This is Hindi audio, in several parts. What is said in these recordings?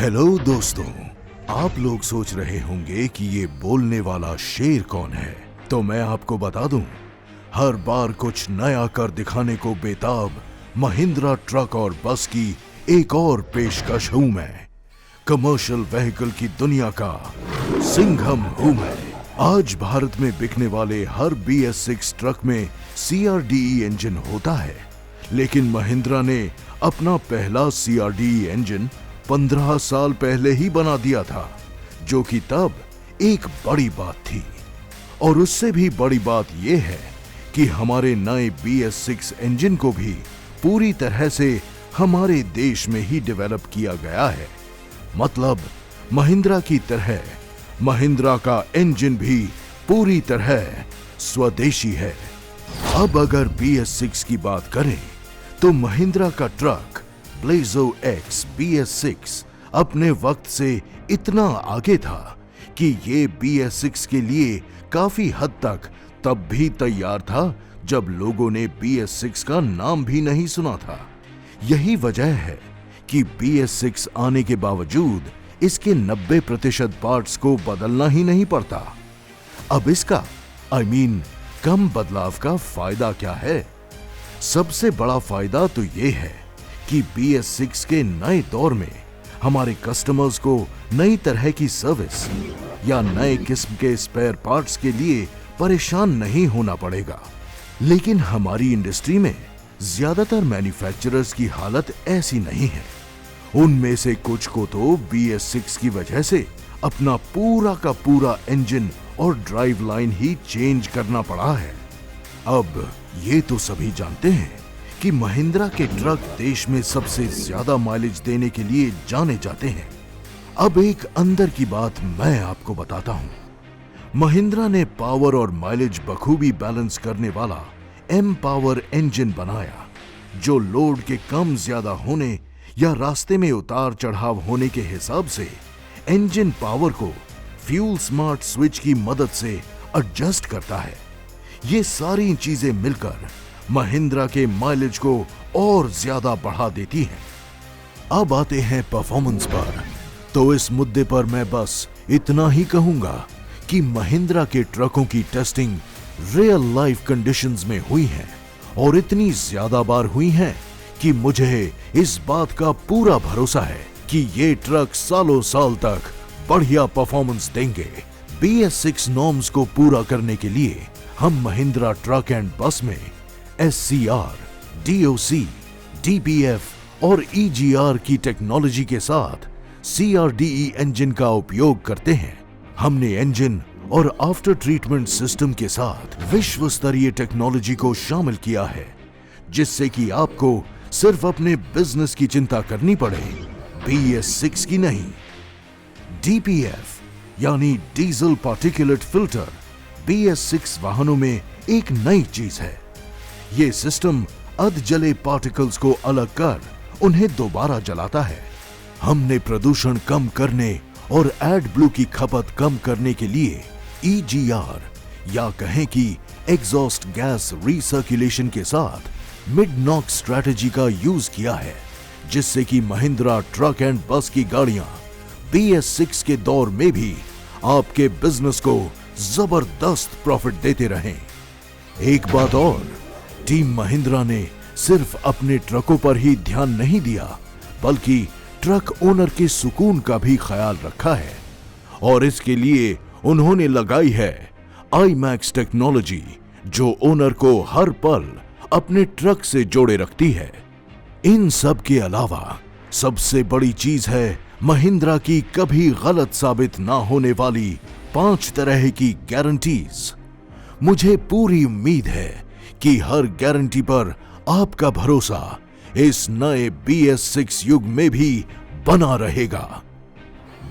हेलो दोस्तों, आप लोग सोच रहे होंगे कि ये बोलने वाला शेर कौन है। तो मैं आपको बता दूं, हर बार कुछ नया कर दिखाने को बेताब महिंद्रा ट्रक और बस की एक और पेशकश हूं मैं। कमर्शियल व्हीकल की दुनिया का सिंघम हूं मैं। आज भारत में बिकने वाले हर BS6 ट्रक में CRDE इंजन होता है, लेकिन महिंद्रा ने अपना पहला CRDE इंजन 15 साल पहले ही बना दिया था, जो कि तब एक बड़ी बात थी। और उससे भी बड़ी बात यह है कि हमारे नए BS6 इंजन को भी पूरी तरह से हमारे देश में ही डेवलप किया गया है। मतलब महिंद्रा की तरह महिंद्रा का इंजन भी पूरी तरह स्वदेशी है। अब अगर BS6 की बात करें तो महिंद्रा का ट्रक ब्लेज़ो X BS6 अपने वक्त से इतना आगे था कि ये BS6 के लिए काफी हद तक तब भी तैयार था जब लोगों ने BS6 का नाम भी नहीं सुना था। यही वजह है कि BS6 आने के बावजूद इसके 90% पार्ट्स को बदलना ही नहीं पड़ता। अब इसका कम बदलाव का फायदा क्या है? सबसे बड़ा फायदा तो ये है कि BS6 के नए दौर में हमारे कस्टमर्स को नई तरह की सर्विस या नए किस्म के स्पेयर पार्ट्स के लिए परेशान नहीं होना पड़ेगा। लेकिन हमारी इंडस्ट्री में ज्यादातर मैन्युफैक्चरर्स की हालत ऐसी नहीं है। उनमें से कुछ को तो BS6 की वजह से अपना पूरा का पूरा इंजन और ड्राइव लाइन ही चेंज करना पड़ा है। अब ये तो सभी जानते हैं कि महिंद्रा के ट्रक देश में सबसे ज्यादा माइलेज देने के लिए जाने जाते हैं। अब एक अंदर की बात मैं आपको बताता हूं। महिंद्रा ने पावर और माइलेज बखूबी बैलेंस करने वाला M पावर इंजन बनाया, जो लोड के कम ज्यादा होने या रास्ते में उतार चढ़ाव होने के हिसाब से इंजन पावर को फ्यूल स्मार्ट स्विच की मदद से एडजस्ट करता है। ये सारी चीजें मिलकर महिंद्रा के माइलेज को और ज्यादा बढ़ा देती हैं। अब आते हैं परफॉर्मेंस पर, तो इस मुद्दे पर मैं बस इतना ही कहूंगा कि महिंद्रा के ट्रकों की टेस्टिंग रियल लाइफ कंडीशंस में हुई है और इतनी ज्यादा बार हुई है कि मुझे इस बात का पूरा भरोसा है कि ये ट्रक सालों साल तक बढ़िया परफॉर्मेंस देंगे। BS6 नॉर्म्स को पूरा करने के लिए हम महिंद्रा ट्रक एंड बस में SCR, DOC, DBF और EGR की टेक्नोलॉजी के साथ CRDE इंजन का उपयोग करते हैं। हमने इंजन और आफ्टर ट्रीटमेंट सिस्टम के साथ विश्व स्तरीय टेक्नोलॉजी को शामिल किया है, जिससे कि आपको सिर्फ अपने बिजनेस की चिंता करनी पड़े, BS6 की नहीं। DPF यानी डीजल पार्टिकुलेट फिल्टर BS6 वाहनों में एक नई चीज है। ये सिस्टम अध जले पार्टिकल्स को अलग कर उन्हें दोबारा जलाता है। हमने प्रदूषण कम करने और एडब्लू की खपत कम करने के लिए EGR या कहें कि एग्जॉस्ट गैस रीसर्कुलेशन के साथ मिड नॉक्स स्ट्रेटजी का यूज किया है, जिससे कि महिंद्रा ट्रक एंड बस की गाड़ियां BS6 के दौर में भी आपके बिजनेस को जबरदस्त प्रॉफिट देते रहें। एक बात और, टीम महिंद्रा ने सिर्फ अपने ट्रकों पर ही ध्यान नहीं दिया, बल्कि ट्रक ओनर के सुकून का भी ख्याल रखा है। और इसके लिए उन्होंने लगाई है IMAX टेक्नोलॉजी, जो ओनर को हर पल अपने ट्रक से जोड़े रखती है। इन सब के अलावा सबसे बड़ी चीज है महिंद्रा की कभी गलत साबित ना होने वाली 5 तरह की गारंटीज। मुझे पूरी उम्मीद है कि हर गारंटी पर आपका भरोसा इस नए BS6 युग में भी बना रहेगा।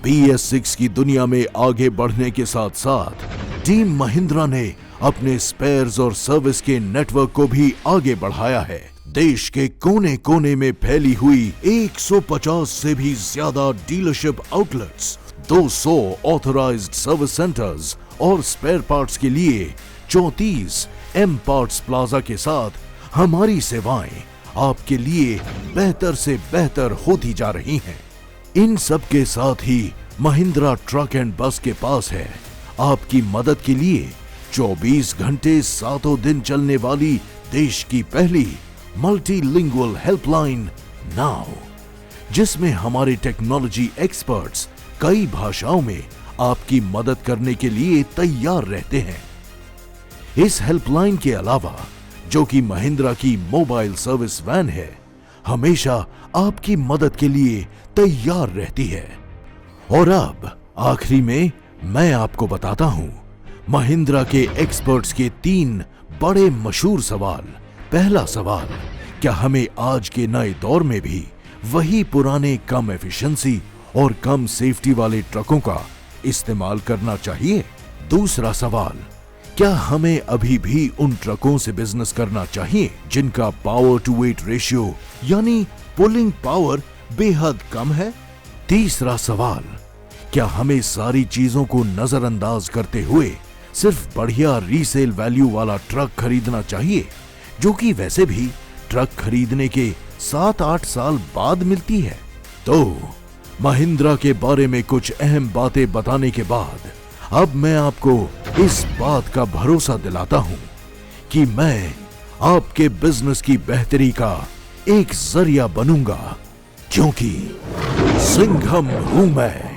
BS6 की दुनिया में आगे बढ़ने के साथ साथ टीम महिंद्रा ने अपने स्पेयर्स और सर्विस के नेटवर्क को भी आगे बढ़ाया है। देश के कोने कोने में फैली हुई 150 से भी ज्यादा dealership outlets, 200 authorised service centres और स्पेयर पार्ट्स के लिए 34 M पार्ट्स प्लाजा के साथ हमारी सेवाएं आपके लिए बेहतर से बेहतर होती जा रही हैं। इन सब के साथ ही महिंद्रा ट्रक एंड बस के पास है आपकी मदद के लिए 24 घंटे 7 दिन चलने वाली देश की पहली मल्टीलिंगुअल हेल्पलाइन नाउ, जिसमें हमारे टेक्नोलॉजी एक्सपर्ट्स कई भाषाओं में आपकी मदद करने के लिए तैयार रहते हैं। इस हेल्पलाइन के अलावा, जो कि महिंद्रा की मोबाइल सर्विस वैन है, हमेशा आपकी मदद के लिए तैयार रहती है। और अब आखिरी में मैं आपको बताता हूं महिंद्रा के एक्सपर्ट्स के 3 बड़े मशहूर सवाल। पहला सवाल, क्या हमें आज के नए दौर में भी वही पुराने कम एफिशिएंसी और कम सेफ्टी वाले ट्रकों का इस्तेमाल करना चाहिए? दूसरा सवाल, क्या हमें अभी भी उन ट्रकों से बिजनेस करना चाहिए जिनका पावर टू वेट रेशियो यानी पुलिंग पावर बेहद कम है? तीसरा सवाल, क्या हमें सारी चीजों को नजरअंदाज करते हुए सिर्फ बढ़िया रीसेल वैल्यू वाला ट्रक खरीदना चाहिए, जो कि वैसे भी ट्रक खरीदने के 7-8 साल बाद मिलती है? तो महिंद्रा के बारे में कुछ अहम बातें बताने के बाद अब मैं आपको इस बात का भरोसा दिलाता हूं कि मैं आपके बिजनेस की बेहतरी का एक जरिया बनूंगा, क्योंकि सिंघम हूं मैं।